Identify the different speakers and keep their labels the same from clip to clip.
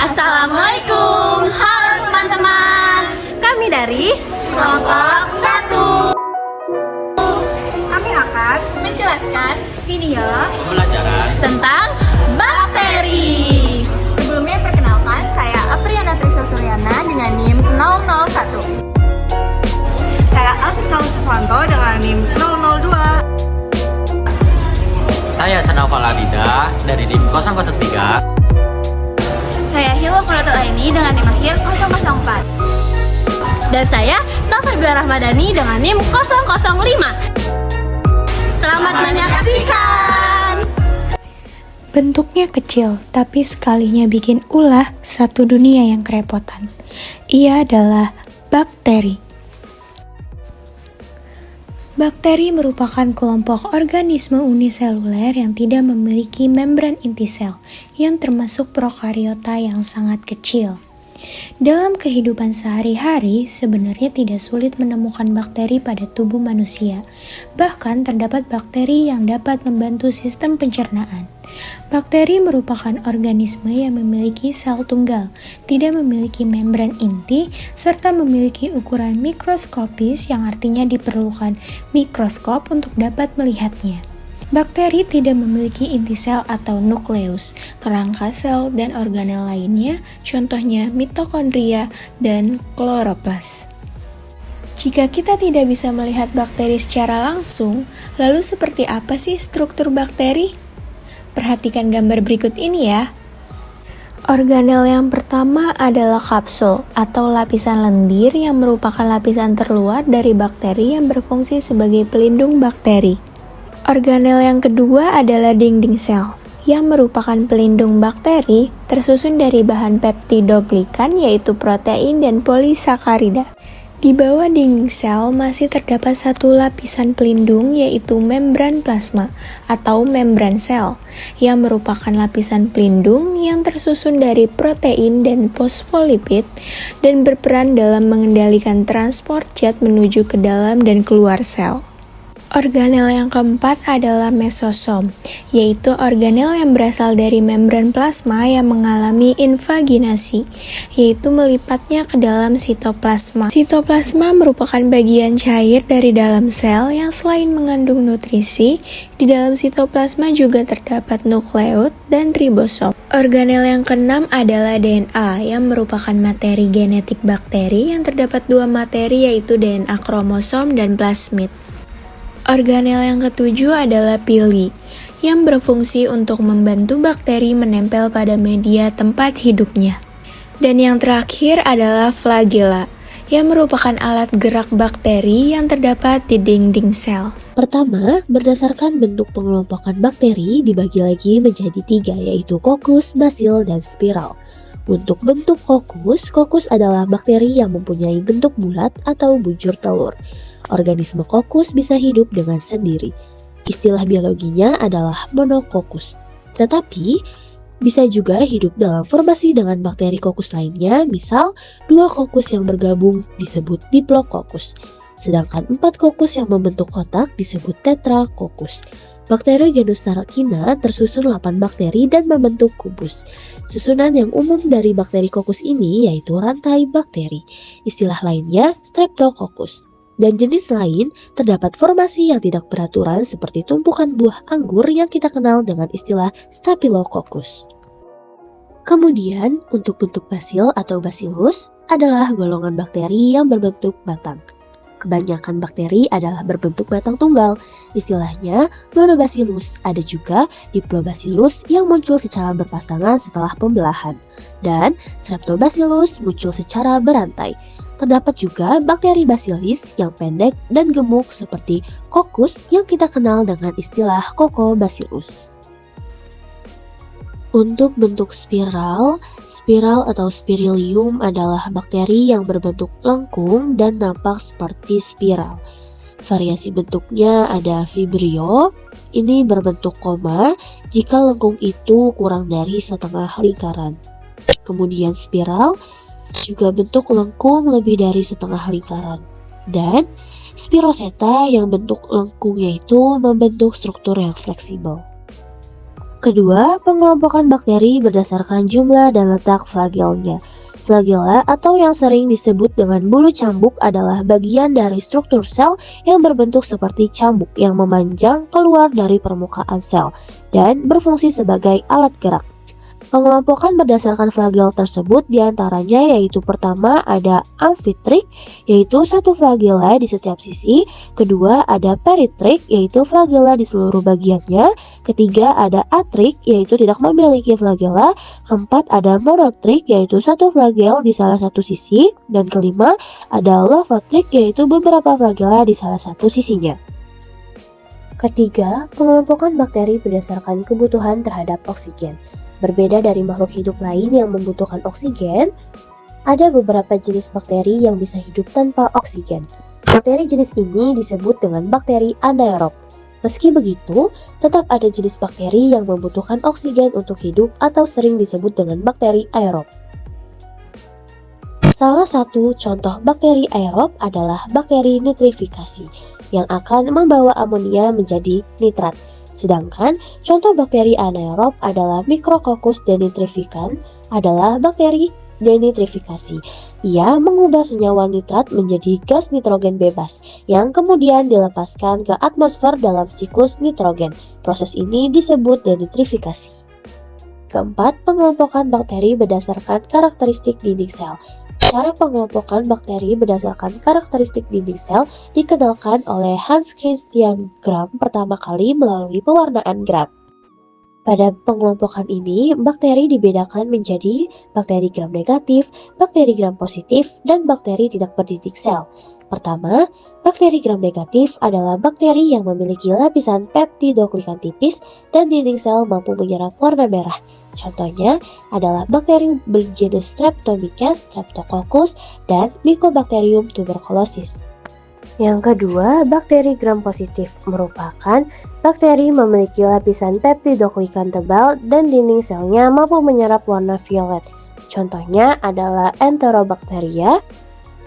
Speaker 1: Assalamualaikum, halo teman-teman. Kami dari kelompok 1.
Speaker 2: Kami akan
Speaker 1: Menjelaskan
Speaker 2: video
Speaker 3: Pembelajaran
Speaker 1: tentang bakteri. Sebelumnya perkenalkan, saya Apriana Trisa Suryana dengan NIM 001.
Speaker 2: saya Afifah Suswanto dengan NIM 002.
Speaker 3: Saya Sanova Ladida dari NIM 003.
Speaker 1: Saya Hilwa Quratul Aini dengan NIM akhir 004. Dan saya Safibia Rahmadani dengan NIM 005. Selamat menyaksikan.
Speaker 4: Bentuknya kecil, tapi sekalinya bikin ulah satu dunia yang kerepotan. Ia adalah bakteri. Bakteri merupakan kelompok organisme uniseluler yang tidak memiliki membran inti sel, yang termasuk prokariota yang sangat kecil. Dalam kehidupan sehari-hari, sebenarnya tidak sulit menemukan bakteri pada tubuh manusia. Bahkan terdapat bakteri yang dapat membantu sistem pencernaan. Bakteri merupakan organisme yang memiliki sel tunggal, tidak memiliki membran inti, serta memiliki ukuran mikroskopis yang artinya diperlukan mikroskop untuk dapat melihatnya. Bakteri tidak memiliki inti sel atau nukleus, kerangka sel, dan organel lainnya, contohnya mitokondria dan kloroplas. Jika kita tidak bisa melihat bakteri secara langsung, lalu seperti apa sih struktur bakteri? Perhatikan gambar berikut ini ya. Organel yang pertama adalah kapsul atau lapisan lendir yang merupakan lapisan terluar dari bakteri yang berfungsi sebagai pelindung bakteri. Organel yang kedua adalah dinding sel, yang merupakan pelindung bakteri tersusun dari bahan peptidoglikan yaitu protein dan polisakarida. Di bawah dinding sel masih terdapat satu lapisan pelindung yaitu membran plasma atau membran sel, yang merupakan lapisan pelindung yang tersusun dari protein dan fosfolipid dan berperan dalam mengendalikan transport zat menuju ke dalam dan keluar sel. Organel yang keempat adalah mesosom, yaitu organel yang berasal dari membran plasma yang mengalami invaginasi, yaitu melipatnya ke dalam sitoplasma. Sitoplasma merupakan bagian cair dari dalam sel yang selain mengandung nutrisi, di dalam sitoplasma juga terdapat nukleus dan ribosom. Organel yang keenam adalah DNA, yang merupakan materi genetik bakteri yang terdapat dua materi yaitu DNA kromosom dan plasmid. Organel yang ketujuh adalah pili, yang berfungsi untuk membantu bakteri menempel pada media tempat hidupnya. Dan yang terakhir adalah flagella, yang merupakan alat gerak bakteri yang terdapat di dinding sel.
Speaker 5: Pertama, berdasarkan bentuk pengelompokan bakteri dibagi lagi menjadi 3, yaitu kokus, basil, dan spiral. Untuk bentuk kokus adalah bakteri yang mempunyai bentuk bulat atau bujur telur. Organisme kokus bisa hidup dengan sendiri. Istilah biologinya adalah monokokus. Tetapi, bisa juga hidup dalam formasi dengan bakteri kokus lainnya, misal 2 kokus yang bergabung disebut diplococcus, sedangkan 4 kokus yang membentuk kotak disebut tetracoccus. Bakteri genus Sarcina tersusun 8 bakteri dan membentuk kubus. Susunan yang umum dari bakteri kokus ini yaitu rantai bakteri. Istilah lainnya Streptococcus. Dan jenis lain terdapat formasi yang tidak beraturan seperti tumpukan buah anggur yang kita kenal dengan istilah Staphylococcus. Kemudian, untuk bentuk basil atau bacillus adalah golongan bakteri yang berbentuk batang. Kebanyakan bakteri adalah berbentuk batang tunggal. Istilahnya monobacillus. Ada juga diplobacillus yang muncul secara berpasangan setelah pembelahan. Dan streptobacillus muncul secara berantai. Terdapat juga bakteri bacillus yang pendek dan gemuk seperti kokus yang kita kenal dengan istilah Coccobacillus. Untuk bentuk spiral atau spirilium adalah bakteri yang berbentuk lengkung dan nampak seperti spiral. Variasi bentuknya ada vibrio, ini berbentuk koma jika lengkung itu kurang dari setengah lingkaran. Kemudian spiral juga bentuk lengkung lebih dari setengah lingkaran. Dan spiroseta yang bentuk lengkungnya itu membentuk struktur yang fleksibel. Kedua, pengelompokan bakteri berdasarkan jumlah dan letak flagelnya. Flagella atau yang sering disebut dengan bulu cambuk adalah bagian dari struktur sel yang berbentuk seperti cambuk yang memanjang keluar dari permukaan sel dan berfungsi sebagai alat gerak. Pengelompokan berdasarkan flagel tersebut diantaranya yaitu pertama ada amfitrik yaitu satu flagella di setiap sisi, kedua ada peritrik yaitu flagella di seluruh bagiannya, ketiga ada atrik yaitu tidak memiliki flagella, keempat ada monotrik yaitu satu flagel di salah satu sisi, dan kelima ada lophotric yaitu beberapa flagella di salah satu sisinya. Ketiga, pengelompokan bakteri berdasarkan kebutuhan terhadap oksigen. Berbeda dari makhluk hidup lain yang membutuhkan oksigen, ada beberapa jenis bakteri yang bisa hidup tanpa oksigen. Bakteri jenis ini disebut dengan bakteri anaerob. Meski begitu, tetap ada jenis bakteri yang membutuhkan oksigen untuk hidup atau sering disebut dengan bakteri aerob. Salah satu contoh bakteri aerob adalah bakteri nitrifikasi yang akan membawa amonia menjadi nitrat. Sedangkan contoh bakteri anaerob adalah Micrococcus denitrificans adalah bakteri denitrifikasi. Ia mengubah senyawa nitrat menjadi gas nitrogen bebas yang kemudian dilepaskan ke atmosfer dalam siklus nitrogen. Proses ini disebut denitrifikasi. Keempat, pengelompokan bakteri berdasarkan karakteristik dinding sel. Cara pengelompokan bakteri berdasarkan karakteristik dinding sel dikenalkan oleh Hans Christian Gram pertama kali melalui pewarnaan Gram. Pada pengelompokan ini, bakteri dibedakan menjadi bakteri Gram negatif, bakteri Gram positif, dan bakteri tidak berdinding sel. Pertama, bakteri Gram negatif adalah bakteri yang memiliki lapisan peptidoglikan tipis dan dinding sel mampu menyerap warna merah. Contohnya adalah bakteri bergenus Streptomyces, Streptococcus, dan Mycobacterium tuberculosis. Yang kedua, bakteri Gram positif merupakan bakteri memiliki lapisan peptidoglikan tebal dan dinding selnya mampu menyerap warna violet. Contohnya adalah Enterobacteria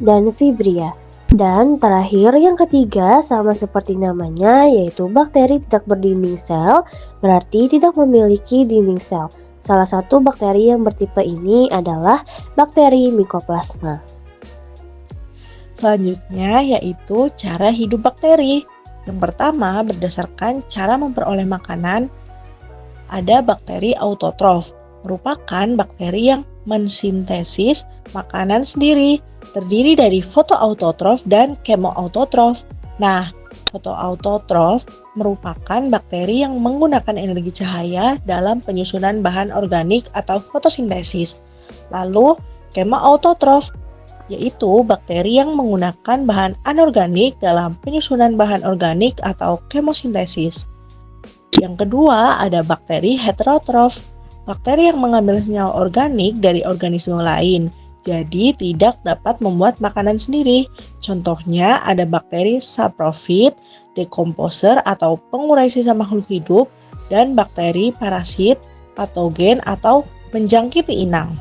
Speaker 5: dan Vibria. Dan terakhir yang ketiga sama seperti namanya yaitu bakteri tidak berdinding sel, berarti tidak memiliki dinding sel. Salah satu bakteri yang bertipe ini adalah bakteri Mycoplasma.
Speaker 2: Selanjutnya yaitu cara hidup bakteri. Yang pertama berdasarkan cara memperoleh makanan, ada bakteri autotrof, merupakan bakteri yang mensintesis makanan sendiri, terdiri dari fotoautotrof dan kemoautotrof. Nah, fotoautotrof merupakan bakteri yang menggunakan energi cahaya dalam penyusunan bahan organik atau fotosintesis. Lalu, kemoautotrof yaitu bakteri yang menggunakan bahan anorganik dalam penyusunan bahan organik atau kemosintesis. Yang kedua, ada bakteri heterotrof, bakteri yang mengambil senyawa organik dari organisme lain, jadi tidak dapat membuat makanan sendiri. Contohnya ada bakteri saprofit, dekomposer atau pengurai sisa makhluk hidup, dan bakteri parasit, patogen atau menjangkiti inang.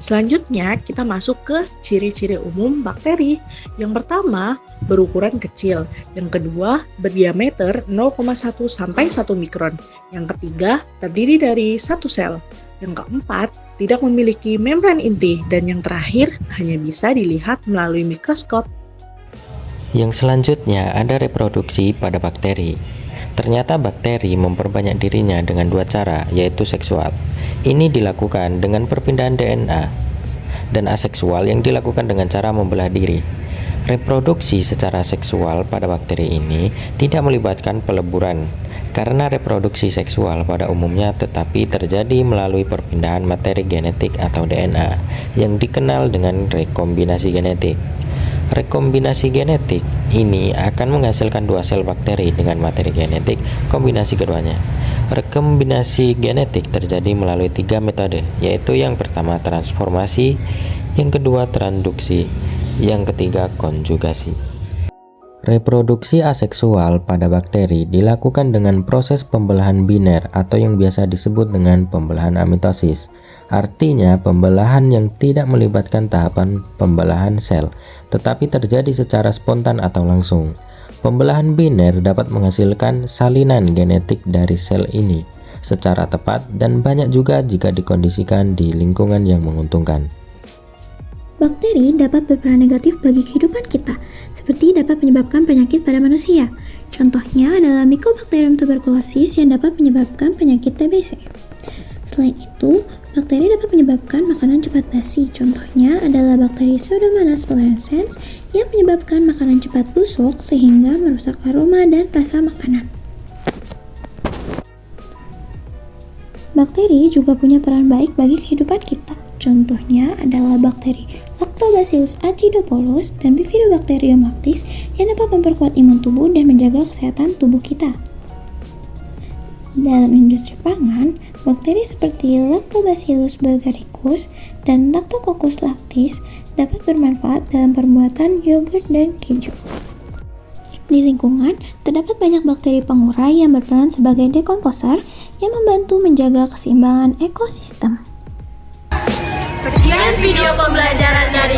Speaker 2: Selanjutnya kita masuk ke ciri-ciri umum bakteri. Yang pertama, berukuran kecil. Yang kedua, berdiameter 0,1 sampai 1 mikron. Yang ketiga, terdiri dari satu sel. Yang keempat, tidak memiliki membran inti. Dan yang terakhir, hanya bisa dilihat melalui mikroskop.
Speaker 3: Yang selanjutnya ada reproduksi pada bakteri. Ternyata bakteri memperbanyak dirinya dengan dua cara, yaitu seksual. Ini dilakukan dengan perpindahan DNA, dan aseksual yang dilakukan dengan cara membelah diri. Reproduksi secara seksual pada bakteri ini tidak melibatkan peleburan, karena reproduksi seksual pada umumnya tetapi terjadi melalui perpindahan materi genetik atau DNA, yang dikenal dengan rekombinasi genetik. Rekombinasi genetik ini akan menghasilkan dua sel bakteri dengan materi genetik kombinasi keduanya. Rekombinasi genetik terjadi melalui 3 metode, yaitu yang pertama transformasi, yang kedua transduksi, yang ketiga konjugasi. Reproduksi aseksual pada bakteri dilakukan dengan proses pembelahan biner atau yang biasa disebut dengan pembelahan amitosis. Artinya pembelahan yang tidak melibatkan tahapan pembelahan sel, tetapi terjadi secara spontan atau langsung. Pembelahan biner dapat menghasilkan salinan genetik dari sel ini secara tepat dan banyak juga jika dikondisikan di lingkungan yang menguntungkan.
Speaker 6: Bakteri dapat berperan negatif bagi kehidupan kita, seperti dapat menyebabkan penyakit pada manusia. Contohnya adalah Mycobacterium tuberculosis yang dapat menyebabkan penyakit TBC. Selain itu, bakteri dapat menyebabkan makanan cepat basi. Contohnya adalah bakteri Pseudomonas fluorescens yang menyebabkan makanan cepat busuk sehingga merusak aroma dan rasa makanan. Bakteri juga punya peran baik bagi kehidupan kita. Contohnya adalah bakteri Lactobacillus acidophilus dan Bifidobacterium lactis yang dapat memperkuat imun tubuh dan menjaga kesehatan tubuh kita. Dalam industri pangan, bakteri seperti Lactobacillus bulgaricus dan Lactococcus lactis dapat bermanfaat dalam pembuatan yogurt dan keju. Di lingkungan, terdapat banyak bakteri pengurai yang berperan sebagai dekomposer yang membantu menjaga keseimbangan ekosistem.
Speaker 1: Sekian video pembelajaran dari